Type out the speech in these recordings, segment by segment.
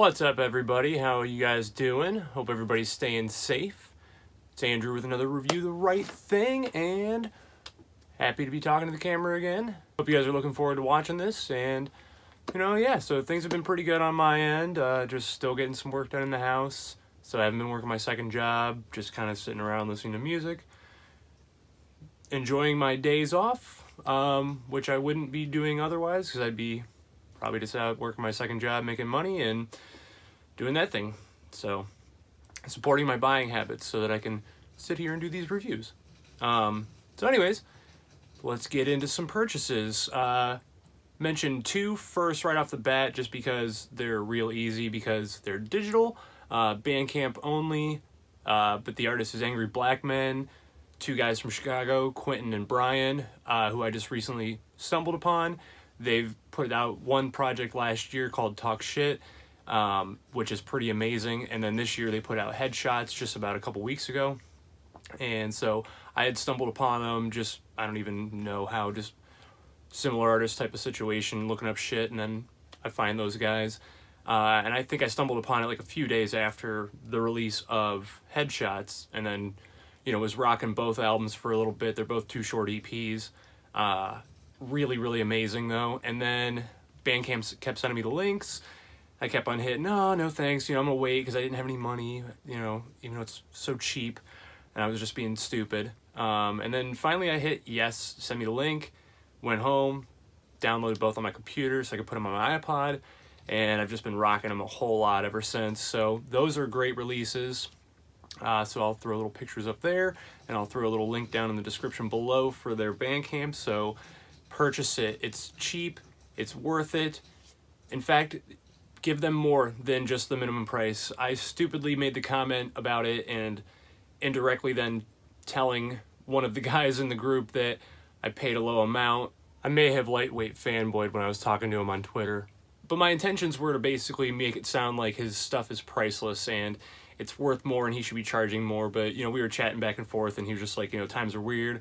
What's up, everybody? How are you guys doing? Hope everybody's staying safe. It's Andrew with another Review the Right Thing, and happy to be talking to the camera again. Hope you guys are looking forward to watching this, and, so things have been pretty good on my end. Just still getting some work done in the house, so I haven't been working my second job, just kind of sitting around listening to music. Enjoying my days off, which I wouldn't be doing otherwise, because I'd be probably just out working my second job, making money, and doing that thing. So, supporting my buying habits so that I can sit here and do these reviews. So anyways, let's get into some purchases. Mention two first right off the bat, just because they're real easy, because they're digital, Bandcamp only, but the artist is angryblackmen, two guys from Chicago, Quentin and Brian, who I just recently stumbled upon. They've put out one project last year called Talkshit, which is pretty amazing. And then this year they put out Headshots just about a couple weeks ago. And so I had stumbled upon them, just, I don't even know how, just similar artist type of situation, looking up shit, and then I find those guys. And I think I stumbled upon it like a few days after the release of Headshots, and then, was rocking both albums for a little bit. They're both two short EPs. Really, really amazing, though. And then Bandcamp kept sending me the links. I kept on hitting, no thanks, I'm gonna wait because I didn't have any money, even though it's so cheap, and I was just being stupid. And then finally I hit yes, send me the link, went home, downloaded both on my computer so I could put them on my iPod, and I've just been rocking them a whole lot ever since. So those are great releases. So I'll throw little pictures up there, and I'll throw a little link down in the description below for their Bandcamp, so purchase it. It's cheap, it's worth it. In fact, give them more than just the minimum price. I stupidly made the comment about it and indirectly then telling one of the guys in the group that I paid a low amount. I may have lightweight fanboyed when I was talking to him on Twitter, but my intentions were to basically make it sound like his stuff is priceless and it's worth more and he should be charging more. But, we were chatting back and forth, and he was just like, times are weird.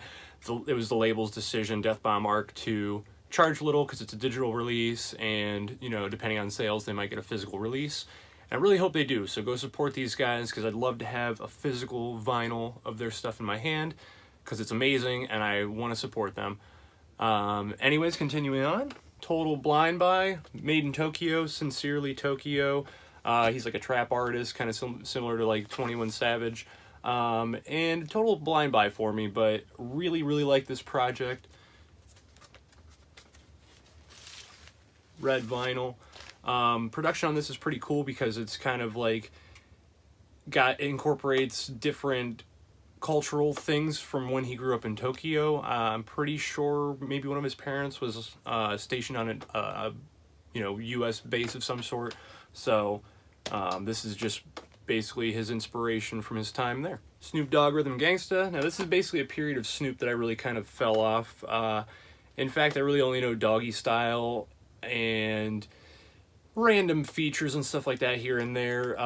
It was the label's decision, Death Bomb Arc, to charge little because it's a digital release, and, depending on sales, they might get a physical release. And I really hope they do, so go support these guys, because I'd love to have a physical vinyl of their stuff in my hand, because it's amazing, and I want to support them. Anyways, continuing on. Total Blind Buy, Made in Tokyo, Sincerely Tokyo. He's like a trap artist, kind of similar to like 21 Savage. And total blind buy for me, but really, really like this project. Red vinyl. Production on this is pretty cool because it's kind of like incorporates different cultural things from when he grew up in Tokyo. I'm pretty sure maybe one of his parents was stationed on a U.S. base of some sort. So this is just basically his inspiration from his time there. Snoop Dogg Rhythm Gangsta. Now this is basically a period of Snoop that I really kind of fell off. In fact, I really only know Doggy Style and random features and stuff like that here and there.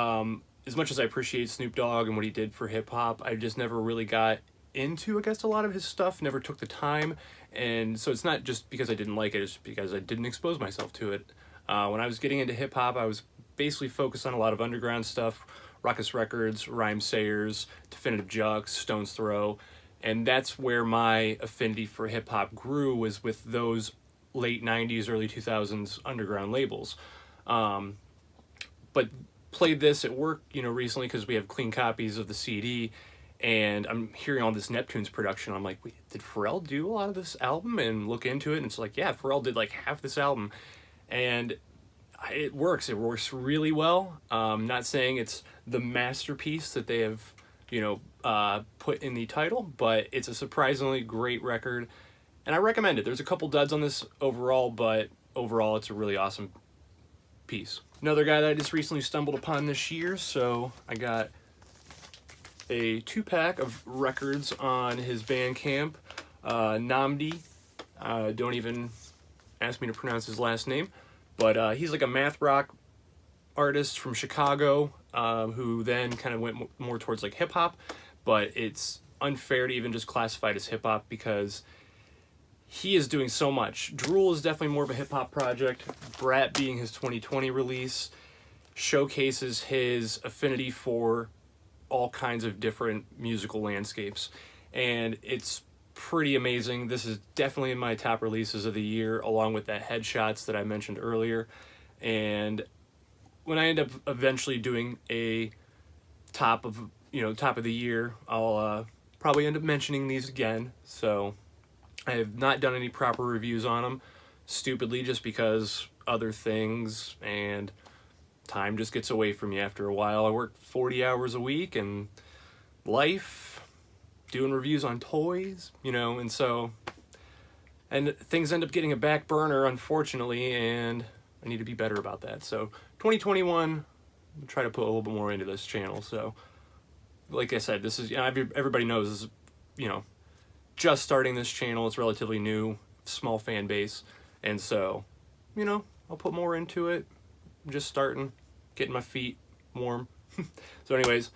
As much as I appreciate Snoop Dogg and what he did for hip-hop, I just never really got into, I guess, a lot of his stuff, never took the time. And so it's not just because I didn't like it, it's because I didn't expose myself to it. When I was getting into hip-hop, I was basically focused on a lot of underground stuff, Ruckus Records, Rhyme Sayers, Definitive Jux, Stone's Throw, and that's where my affinity for hip-hop grew, was with those late 90s, early 2000s underground labels. But played this at work, recently, because we have clean copies of the CD, and I'm hearing all this Neptunes production. I'm like, wait, did Pharrell do a lot of this album? And look into it, and it's like, yeah, Pharrell did like half this album, and it works really well. Not saying it's the masterpiece that they have, put in the title, but it's a surprisingly great record, and I recommend it. There's a couple duds on this overall, but overall it's a really awesome piece. Another guy that I just recently stumbled upon this year, so I got a 2-pack of records on his Bandcamp. NNAMDI, don't even ask me to pronounce his last name, but he's like a math rock artist from Chicago, who then kind of went more towards like hip-hop, but it's unfair to even just classify it as hip-hop because he is doing so much. DROOL is definitely more of a hip-hop project, BRAT being his 2020 release. showcases his affinity for all kinds of different musical landscapes, and it's pretty amazing. This is definitely in my top releases of the year, along with that Headshots that I mentioned earlier. And when I end up eventually doing a top of the year, I'll probably end up mentioning these again. So I have not done any proper reviews on them, stupidly, just because other things and time just gets away from you after a while. I work 40 hours a week, and life, doing reviews on toys, and so, and things end up getting a back burner, unfortunately, and I need to be better about that. So 2021, I'll try to put a little bit more into this channel. So like I said, this is, everybody knows this is, just starting this channel. It's relatively new, small fan base, and so, I'll put more into it. I'm just starting, getting my feet warm. So anyways,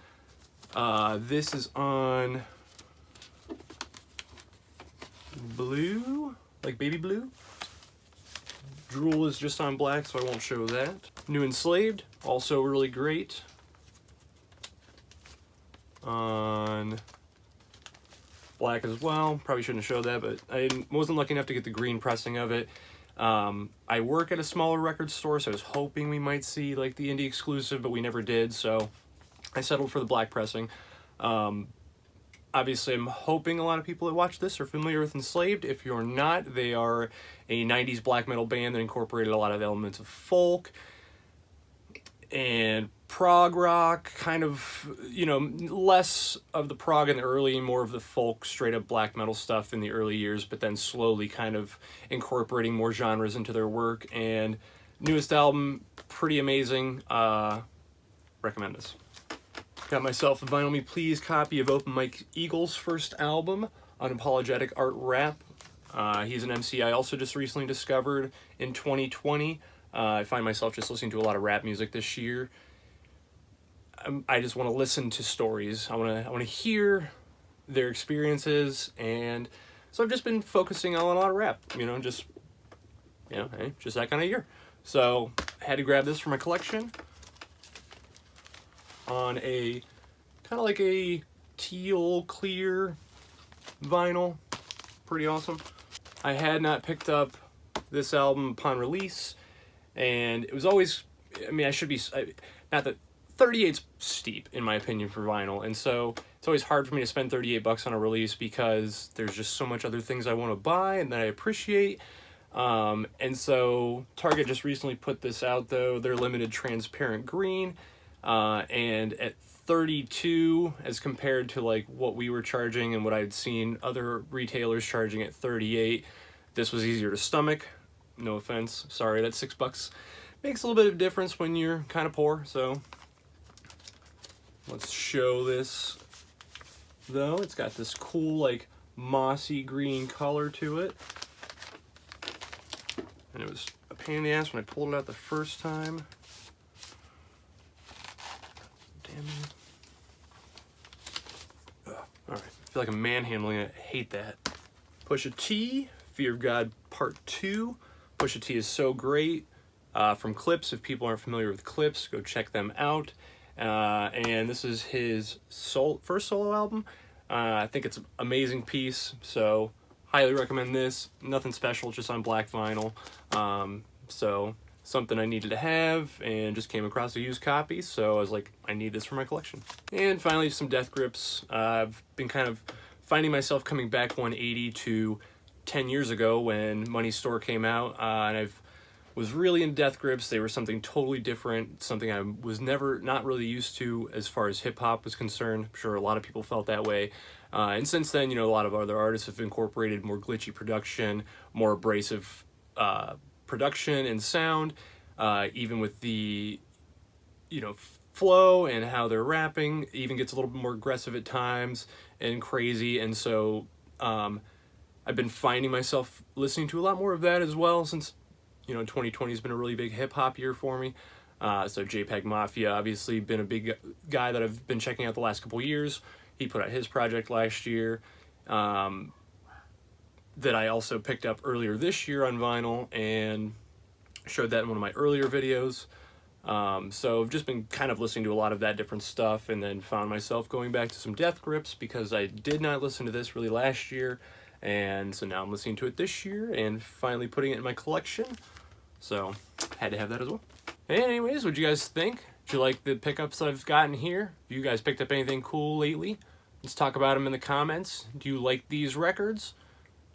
this is on blue, like baby blue. Drool is just on black, so I won't show that. New Enslaved, also really great. On black as well. Probably shouldn't have showed that, but I wasn't lucky enough to get the green pressing of it. I work at a smaller record store, so I was hoping we might see like the indie exclusive, but we never did, so I settled for the black pressing. Obviously, I'm hoping a lot of people that watch this are familiar with Enslaved. If you're not, they are a 90s black metal band that incorporated a lot of elements of folk and prog rock, kind of, less of the prog in the early and more of the folk, straight up black metal stuff in the early years, but then slowly kind of incorporating more genres into their work. And newest album, pretty amazing. Recommend this. Got myself a Vinyl Me Please copy of Open Mike Eagle's first album, Unapologetic Art Rap. He's an MC I also just recently discovered in 2020. I find myself just listening to a lot of rap music this year. I just want to listen to stories. I want to hear their experiences, and so I've just been focusing on a lot of rap. Just that kind of year. So I had to grab this for my collection on a kind of like a teal clear vinyl. Pretty awesome. I had not picked up this album upon release, and it was always, I should be, not that 38's steep in my opinion for vinyl, and so it's always hard for me to spend $38 on a release because there's just so much other things I want to buy and that I appreciate. And so Target just recently put this out, though, their limited transparent green, and at 32 as compared to like what we were charging and what I'd seen other retailers charging at 38, this was easier to stomach. No offense, sorry, that $6 makes a little bit of difference when you're kind of poor. So let's show this, though. It's got this cool like mossy green color to it, and it was a pain in the ass when I pulled it out the first time. Damn it. Alright, I feel like I'm manhandling it. I hate that. Pusha T, Fear of God Part 2. Pusha T is so great. From Clips, if people aren't familiar with Clips, go check them out. And this is his first solo album. I think it's an amazing piece, so highly recommend this. Nothing special, just on black vinyl. So something I needed to have, and just came across a used copy, so I was like, I need this for my collection. And finally, some Death Grips. I've been kind of finding myself coming back 180 to 10 years ago when Money Store came out, and I've was really in Death Grips. They were something totally different, something I was not really used to as far as hip-hop was concerned. I'm sure a lot of people felt that way. And since then, a lot of other artists have incorporated more glitchy production, more abrasive production and sound, even with the, flow and how they're rapping, even gets a little bit more aggressive at times and crazy. And so I've been finding myself listening to a lot more of that as well, since 2020 has been a really big hip-hop year for me. So JPEG Mafia, obviously been a big guy that I've been checking out the last couple years. He put out his project last year, that I also picked up earlier this year on vinyl and showed that in one of my earlier videos. So I've just been kind of listening to a lot of that different stuff, and then found myself going back to some Death Grips because I did not listen to this really last year, and so now I'm listening to it this year and finally putting it in my collection. So had to have that as well. Anyways, what'd you guys think? Did you like the pickups that I've gotten here? Have you guys picked up anything cool lately? Let's talk about them in the comments. Do you like these records?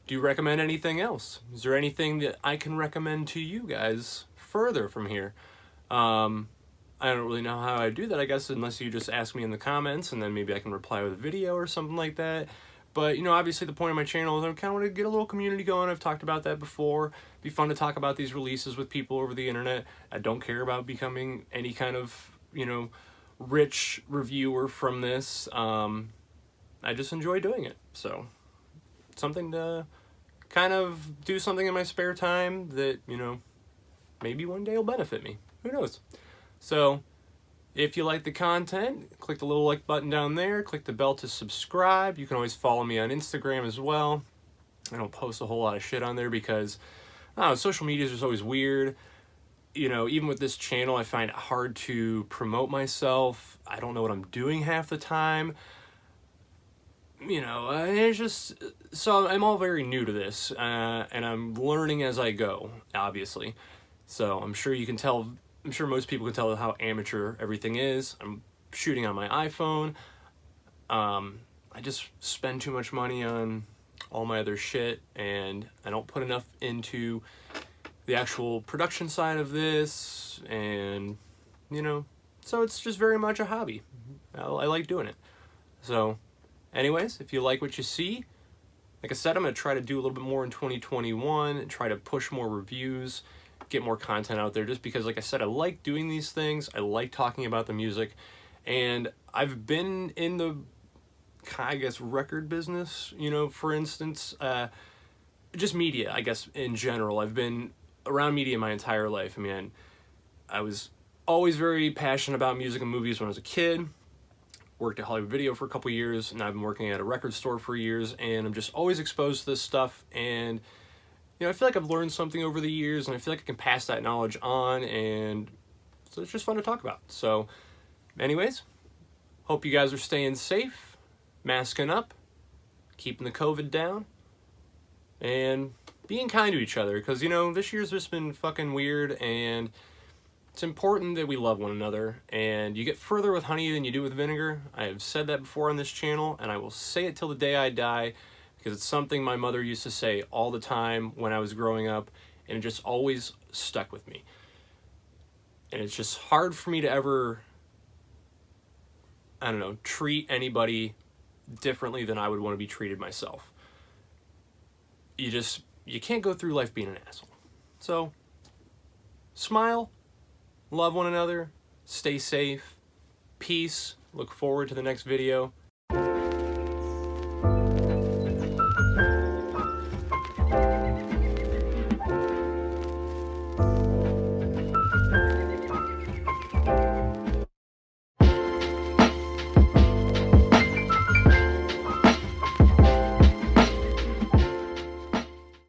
Do you recommend anything else? Is there anything that I can recommend to you guys further from here? I don't really know how I do that, I guess, unless you just ask me in the comments, and then maybe I can reply with a video or something like that. But, you know, obviously the point of my channel is I kind of want to get a little community going. I've talked about that before. It'd be fun to talk about these releases with people over the internet. I don't care about becoming any kind of, you know, rich reviewer from this. I just enjoy doing it. So, something to kind of do something in my spare time that, you know, maybe one day will benefit me. Who knows? So, if you like the content, click the little like button down there, click the bell to subscribe. You can always follow me on Instagram as well. I don't post a whole lot of shit on there because, I don't know, social media is just always weird. You know, even with this channel, I find it hard to promote myself. I don't know what I'm doing half the time. You know, it's just, so I'm all very new to this, and I'm learning as I go, obviously. So I'm sure you can tell, I'm sure most people can tell how amateur everything is. I'm shooting on my iPhone. I just spend too much money on all my other shit, and I don't put enough into the actual production side of this, and, you know, so it's just very much a hobby. I like doing it. So, anyways, if you like what you see, like I said, I'm going to try to do a little bit more in 2021 and try to push more reviews, get more content out there, just because, like I said, I like doing these things. I like talking about the music, and I've been in the, I guess, record business, you know, for instance, just media, I guess, in general. I've been around media my entire life. I mean, I was always very passionate about music and movies when I was a kid. Worked at Hollywood Video for a couple years, and I've been working at a record store for years, and I'm just always exposed to this stuff, and, you know, I feel like I've learned something over the years, and I feel like I can pass that knowledge on, and so it's just fun to talk about. So, anyways, hope you guys are staying safe, masking up, keeping the COVID down, and being kind to each other, because, you know, this year's just been fucking weird, and it's important that we love one another, and you get further with honey than you do with vinegar. I have said that before on this channel, and I will say it till the day I die, because it's something my mother used to say all the time when I was growing up, and it just always stuck with me. And it's just hard for me to ever, I don't know, treat anybody differently than I would want to be treated myself. You can't go through life being an asshole. So, smile, love one another, stay safe, peace, look forward to the next video.